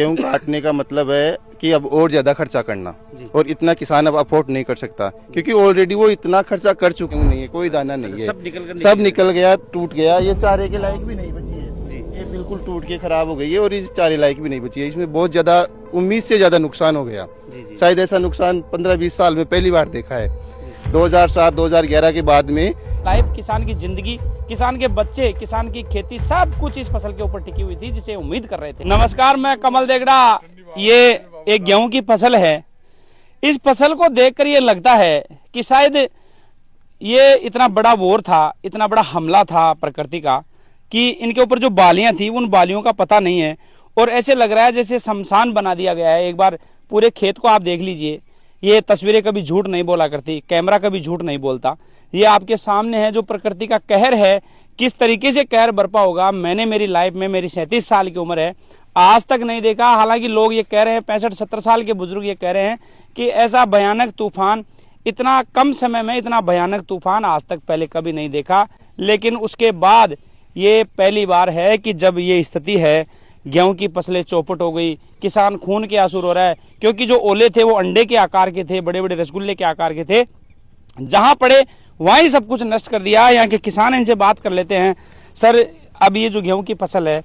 गेहूं काटने का मतलब है कि अब और ज्यादा खर्चा करना, और इतना किसान अब अफोर्ड नहीं कर सकता क्योंकि ऑलरेडी वो इतना खर्चा कर चुके हैं। नहीं है, कोई दाना नहीं है, सब निकल गया, टूट गया। ये चारे के लायक भी नहीं बची है, ये बिल्कुल टूट के खराब हो गई है और इस चारे लायक भी नहीं बची है। इसमें बहुत ज्यादा उम्मीद से ज्यादा नुकसान हो गया। शायद ऐसा नुकसान 15-20 साल में पहली बार देखा है। 2007-2011 के बाद में लाइफ किसान की जिंदगी, किसान के बच्चे, किसान की खेती, सब कुछ इस फसल के ऊपर टिकी हुई थी जिसे उम्मीद कर रहे थे। नमस्कार, मैं कमल देगड़ा। ये एक गेहूं की फसल है। इस फसल को देखकर ये लगता है कि शायद ये इतना बड़ा वॉर था, इतना बड़ा हमला था प्रकृति का, कि इनके ऊपर जो बालियां थी उन बालियों का पता नहीं है, और ऐसे लग रहा है जैसे शमशान बना दिया गया है। एक बार पूरे खेत को आप देख लीजिए। ये तस्वीरें कभी झूठ नहीं बोला करती, कैमरा कभी झूठ नहीं बोलता। ये आपके सामने है जो प्रकृति का कहर है। किस तरीके से कहर बरपा होगा, मैंने मेरी लाइफ में, मेरी 37 साल की उम्र है, आज तक नहीं देखा। हालांकि लोग ये कह रहे हैं, 65-70 साल के बुजुर्ग ये कह रहे हैं कि ऐसा भयानक तूफान, इतना कम समय में इतना भयानक तूफान आज तक पहले कभी नहीं देखा। लेकिन उसके बाद ये पहली बार है कि जब ये स्थिति है, गेहूं की फसलें चौपट हो गई, किसान खून के आंसू रो रहा है। क्योंकि जो ओले थे वो अंडे के आकार के थे, बड़े बड़े रसगुल्ले के आकार के थे, जहां पड़े वहीं सब कुछ नष्ट कर दिया। यहाँ के किसान, इनसे बात कर लेते हैं। सर, अब ये जो गेहूं की फसल है,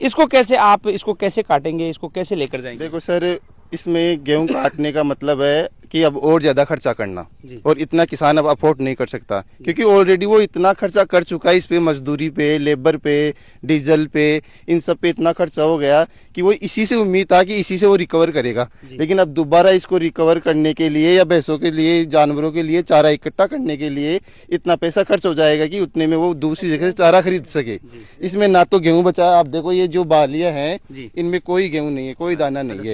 इसको कैसे काटेंगे, इसको कैसे लेकर जाएंगे? देखो सर, इसमें गेहूं काटने का मतलब है कि अब और ज्यादा खर्चा करना, और इतना किसान अब अफोर्ड नहीं कर सकता क्योंकि ऑलरेडी वो इतना खर्चा कर चुका है। इस पे मजदूरी पे, लेबर पे, डीजल पे, इन सब पे इतना खर्चा हो गया कि वो इसी से उम्मीद था कि इसी से वो रिकवर करेगा। लेकिन अब दोबारा इसको रिकवर करने के लिए या भैंसों के लिए, जानवरों के लिए चारा इकट्ठा करने के लिए इतना पैसा खर्च हो जाएगा कि उतने में वो दूसरी जगह से चारा खरीद सके। इसमें ना तो गेहूं बचा। आप देखो, ये जो बालियां हैं इनमें कोई गेहूं नहीं है, कोई दाना नहीं है,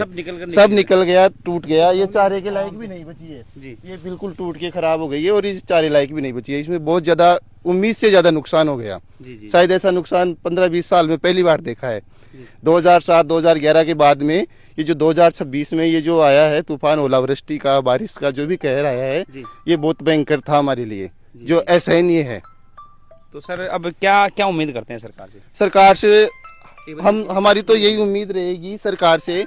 सब निकल गया, टूट गया। ये चारे के लायक भी नहीं बची है, ये बिल्कुल टूट के खराब हो गई है और इस चारे लायक भी नहीं बची है। इसमें बहुत ज्यादा उम्मीद से ज्यादा नुकसान हो गया। शायद ऐसा नुकसान 15-20 साल में पहली बार देखा है। 2007-2011 के बाद में ये जो 2026 में ये जो आया है तूफान, ओलावृष्टि का, बारिश का जो भी कहर आया है, ये बहुत भयंकर था हमारे लिए, जो असहनीय है। तो सर, अब क्या उम्मीद करते हैं सरकार से हमारी तो यही उम्मीद रहेगी सरकार से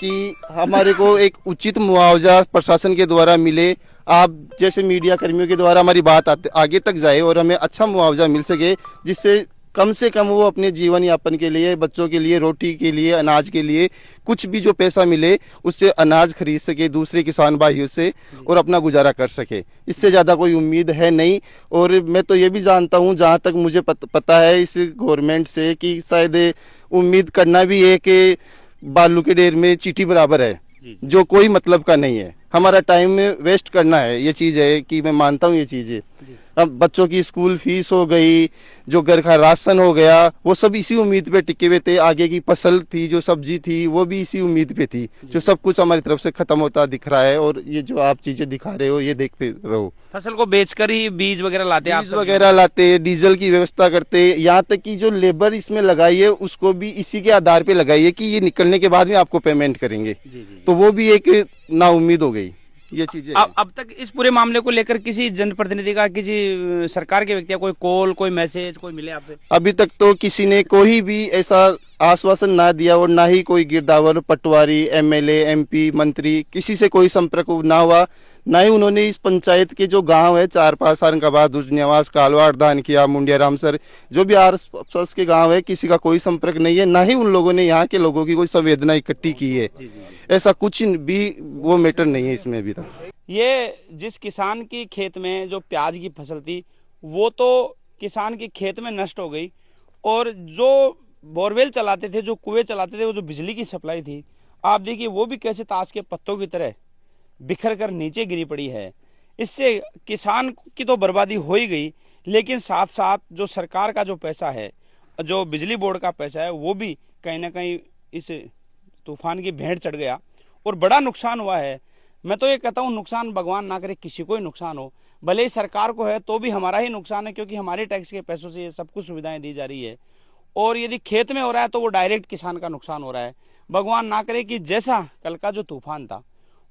कि हमारे को एक उचित मुआवजा प्रशासन के द्वारा मिले। आप जैसे मीडिया कर्मियों के द्वारा हमारी बात आगे तक जाए और हमें अच्छा मुआवजा मिल सके, जिससे कम से कम वो अपने जीवन यापन के लिए, बच्चों के लिए, रोटी के लिए, अनाज के लिए कुछ भी जो पैसा मिले उससे अनाज खरीद सके दूसरे किसान भाइयों से और अपना गुजारा कर सके। इससे ज़्यादा कोई उम्मीद है नहीं। और मैं तो ये भी जानता हूँ, जहाँ तक मुझे पता है इस गवर्नमेंट से, कि शायद उम्मीद करना भी है कि बालू के ढेर में चींटी बराबर है, जो कोई मतलब का नहीं है। हमारा टाइम में वेस्ट करना है, ये चीज़ है कि मैं मानता हूँ ये चीज़ है। अब बच्चों की स्कूल फीस हो गई, जो घर का राशन हो गया, वो सब इसी उम्मीद पे टिके हुए थे। आगे की फसल थी, जो सब्जी थी, वो भी इसी उम्मीद पे थी। जो सब कुछ हमारी तरफ से खत्म होता दिख रहा है, और ये जो आप चीजें दिखा रहे हो ये देखते रहो। फसल को बेचकर ही बीज वगैरह लाते, डीजल की व्यवस्था करते, यहाँ तक कि जो लेबर इसमें लगाई है उसको भी इसी के आधार पे लगाई है कि ये निकलने के बाद में आपको पेमेंट करेंगे। तो वो भी एक नाउम्मीद हो गई ये चीजें। अब तक इस पूरे मामले को लेकर किसी जनप्रतिनिधि का, किसी सरकार के व्यक्ति का कोई कॉल, कोई मैसेज, कोई मिले आपसे? अभी तक तो किसी ने कोई भी ऐसा आश्वासन ना दिया, और ना ही कोई गिरदावर, पटवारी, एमएलए, एमपी, मंत्री, किसी से कोई संपर्क ना हुआ। ना ही उन्होंने इस पंचायत के जो गांव है, 4-5 सारंगाबाद, दुजनियावास, कालवाड़, दानकिया, मुंडिया, रामसर, जो भी आस-पास के गांव है, किसी का कोई संपर्क नहीं है। ना ही उन लोगों ने यहाँ के लोगों की कोई संवेदना इकट्ठी की है। ऐसा कुछ भी वो मैटर नहीं है इसमें अभी तक। ये जिस किसान की खेत में जो प्याज की फसल थी, वो तो किसान के खेत में नष्ट हो गई, और जो बोरवेल चलाते थे, जो कुएं चलाते थे, वो जो बिजली की सप्लाई थी, आप देखिए वो भी कैसे ताश के पत्तों की तरह बिखर कर नीचे गिरी पड़ी है। इससे किसान की तो बर्बादी हो ही गई, लेकिन साथ साथ जो सरकार का जो पैसा है, जो बिजली बोर्ड का पैसा है, वो भी कहीं ना कहीं इस तूफान की भेंट चढ़ गया और बड़ा नुकसान हुआ है। मैं तो ये कहता हूँ, नुकसान भगवान ना करे किसी को ही नुकसान हो, भले ही सरकार को है तो भी हमारा ही नुकसान है, क्योंकि हमारे टैक्स के पैसों से ये सब कुछ सुविधाएं दी जा रही है। और यदि खेत में हो रहा है तो वो डायरेक्ट किसान का नुकसान हो रहा है। भगवान ना करे कि जैसा कल का जो तूफान था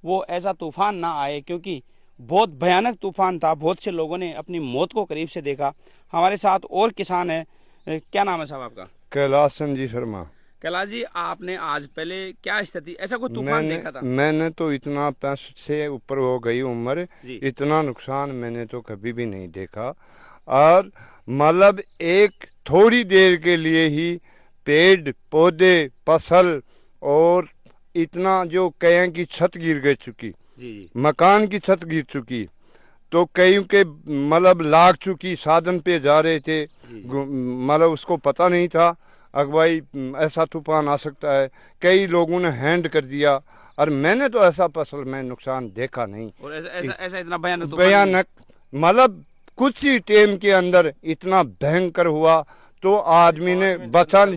वो ऐसा तूफान ना आए, क्योंकि बहुत भयानक तूफान था। बहुत से लोगों ने अपनी मौत को करीब से देखा। हमारे साथ और किसान है। क्या नाम है साहब आपका? कैलाश चंद जी शर्मा। कैलाश जी, आपने आज पहले क्या स्थिति, ऐसा कोई तूफान देखा था? मैंने तो इतना 65 से ऊपर हो गई उम्र, जी। इतना नुकसान मैंने तो कभी भी नहीं देखा। और मतलब एक थोड़ी देर के लिए ही पेड़ पौधे फसल और इतना जो कहीं की छत गिर गई चुकी, जी जी मकान की छत गिर चुकी, तो कई के मतलब लाग चुकी, साधन पे जा रहे थे, मतलब उसको पता नहीं था अगवाई ऐसा तूफान आ सकता है, कई लोगों ने हैंड कर दिया। और मैंने तो ऐसा फसल में नुकसान देखा नहीं। और ऐसा इतना भयानक तूफान भयानक मतलब कुछ ही टाइम के अंदर इतना भयंकर हुआ, तो आदमी ने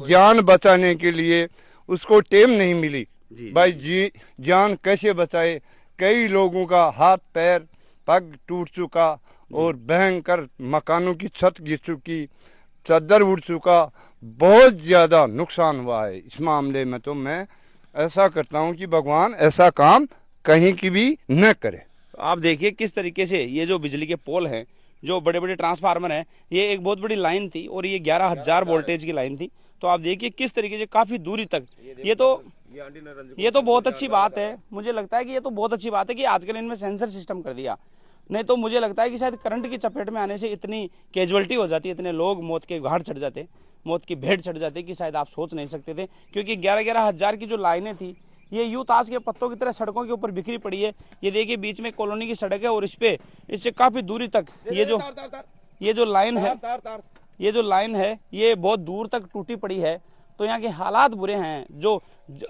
जान बचाने के लिए उसको टाइम नहीं मिली। भाई जी जान कैसे बचाए, कई लोगों का हाथ पैर पग टूट चुका और भयंकर मकानों की छत गिर चुकी, चादर उड़ चुका, बहुत ज्यादा नुकसान हुआ है। इस मामले में तो मैं ऐसा करता हूं कि भगवान ऐसा काम कहीं की भी न करे। आप देखिए किस तरीके से ये जो बिजली के पोल हैं, जो बड़े बड़े ट्रांसफार्मर हैं, ये एक बहुत बड़ी लाइन थी और ये 11,000 वोल्टेज की लाइन थी। तो आप देखिए किस तरीके से काफी दूरी तक, ये तो बहुत अच्छी बात है। मुझे लगता है कि ये तो बहुत अच्छी बात है कि आजकल इनमें सेंसर सिस्टम कर दिया, नहीं तो मुझे लगता है कि शायद करंट की चपेट में आने से इतनी कैजुअलिटी हो जाती, इतने लोग मौत के घाट चढ़ जाते, मौत की भेंट चढ़ जाते कि शायद आप सोच नहीं सकते थे। क्योंकि 11,000 की जो लाइनें थी, ये यूं ताश के पत्तों की तरह सड़कों के ऊपर बिखरी पड़ी है। ये देखिए बीच में कॉलोनी की सड़क है और इससे काफी दूरी तक ये जो लाइन है ये बहुत दूर तक टूटी पड़ी है। तो यहाँ के हालात बुरे हैं।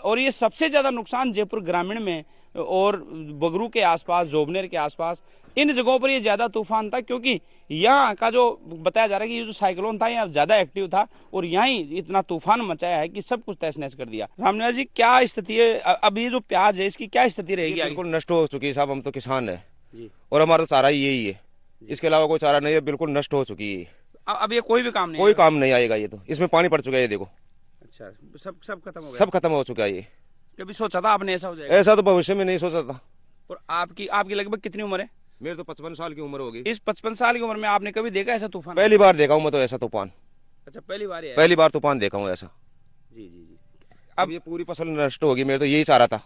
और ये सबसे ज्यादा नुकसान जयपुर ग्रामीण में और बगरू के आसपास, जोबनेर के आसपास, इन जगहों पर ये ज्यादा तूफान था, क्योंकि यहाँ का जो बताया जा रहा है कि ये जो साइक्लोन था यहाँ ज्यादा एक्टिव था और यहाँ ही इतना तूफान मचाया है कि सब कुछ तहस नहस कर दिया। रामनिवास जी, क्या स्थिति है अब? ये जो प्याज है इसकी क्या स्थिति रहेगी? बिल्कुल नष्ट हो चुकी है साहब, हम तो किसान है और हमारा तो चारा यही है, इसके अलावा कोई चारा नहीं है, बिल्कुल नष्ट हो चुकी है। अब ये कोई भी काम नहीं, कोई काम नहीं आएगा। ये तो इसमें पानी पड़ चुका है, ये देखो। अच्छा, सब खत्म हो गया? सब खत्म हो चुका है। ये कभी सोचा था आपने ऐसा हो जाएगा? ऐसा तो भविष्य में नहीं सोचा था। और आपकी लगभग कितनी उम्र है? मेरे तो 55 साल की उम्र होगी। इस 55 साल की उम्र में आपने कभी देखा ऐसा तूफान? पहली बार देखा हूँ मैं तो ऐसा तूफान। अच्छा, पहली बार तूफान देखा हूँ ऐसा। जी जी जी। अब ये पूरी फसल नष्ट होगी। मेरे तो यही चारा था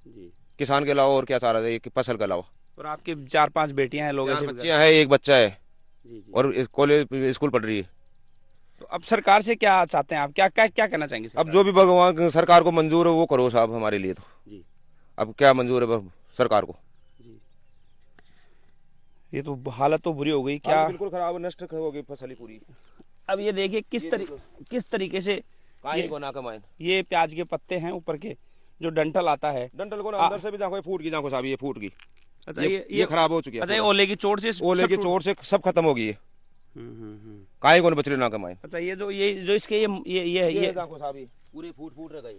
जी, किसान के अलावा और क्या चारा था, ये फसल के अलावा। और आपकी 4-5 बेटियां हैं, लोग ऐसे बच्चियां हैं, एक बच्चा है जी जी। और कॉलेज स्कूल पढ़ रही है। तो अब सरकार से क्या चाहते हैं आप? क्या कहना चाहेंगे सरकार? अब जो भी भगवान सरकार को मंजूर है वो करो साहब हमारे लिए तो जी। अब क्या मंजूर है सरकार को? जी, ये तो हालत तो बुरी हो गई। क्या बिल्कुल खराब, नष्ट हो गई फसल ही पूरी। अब ये देखिए किस तरीके से ये प्याज के पत्ते हैं, ऊपर के जो डंठल आता है, डंठल को ना अंदर से भी जाको फूट गई, जाको साहब ये फूट गई। अच्छा, ये खराब हो चुकी है। अच्छा, ये ओले की चोट से सब खत्म हो गई है। काहे को बच रहे ना कमाए। अच्छा, ये जो इसके ये जाको साहब ये पूरे फूट रह गए,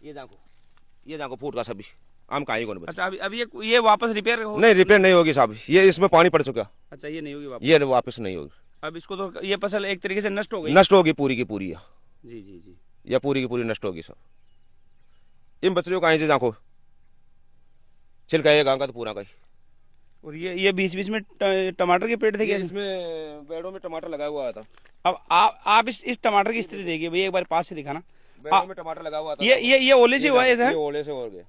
ये जाको फूट का सभी आम काहे को बच। अच्छा, अभी ये वापस रिपेयर हो? नहीं, रिपेयर नहीं होगी साहब, ये इसमें पानी पड़ चुका। अच्छा, ये नहीं होगी वापस? ये वापस नहीं होगी। अब इसको तो ये फसल एक तरीके से नष्ट हो गई। नष्ट होगी पूरी की पूरी। जी जी जी, या पूरी की पूरी नष्ट होगी सब। इन बचरियों का से जाको छिलका ये गांव का तो पूरा का ही। और ये बीच में टमाटर के पेड़ थे क्या? इसमें पेड़ों में टमाटर लगा हुआ था। अब आप इस टमाटर की स्थिति देखिए भैया, एक बार पास से दिखाना। पेड़ों में टमाटर लगा हुआ था। ये ओले से हुआ है ऐसा? ये ओले से हो गए।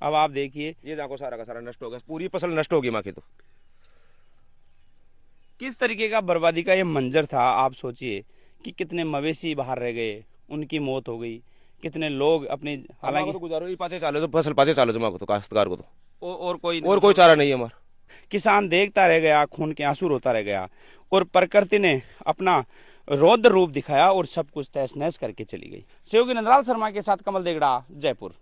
अब आप देखिए ये जाको सारा का सारा नष्ट हो गया, पूरी फसल नष्ट होगी माँ की। तो किस तरीके का बर्बादी का ये मंजर था। आप सोचिए कि कितने मवेशी बाहर रह गए, उनकी मौत हो गई, कितने लोग अपनी, हालांकि तो गुजारो पाचे चालो तो फसल पाचे चालो तो काश्तकार को तो और कोई चारा नहीं है हमारा। किसान देखता रह गया, खून के आंसू रोता रह गया और प्रकृति ने अपना रौद्र रूप दिखाया और सब कुछ तहस नहस करके चली गई। सहयोगी नंदलाल शर्मा के साथ कमल देगड़ा, जयपुर।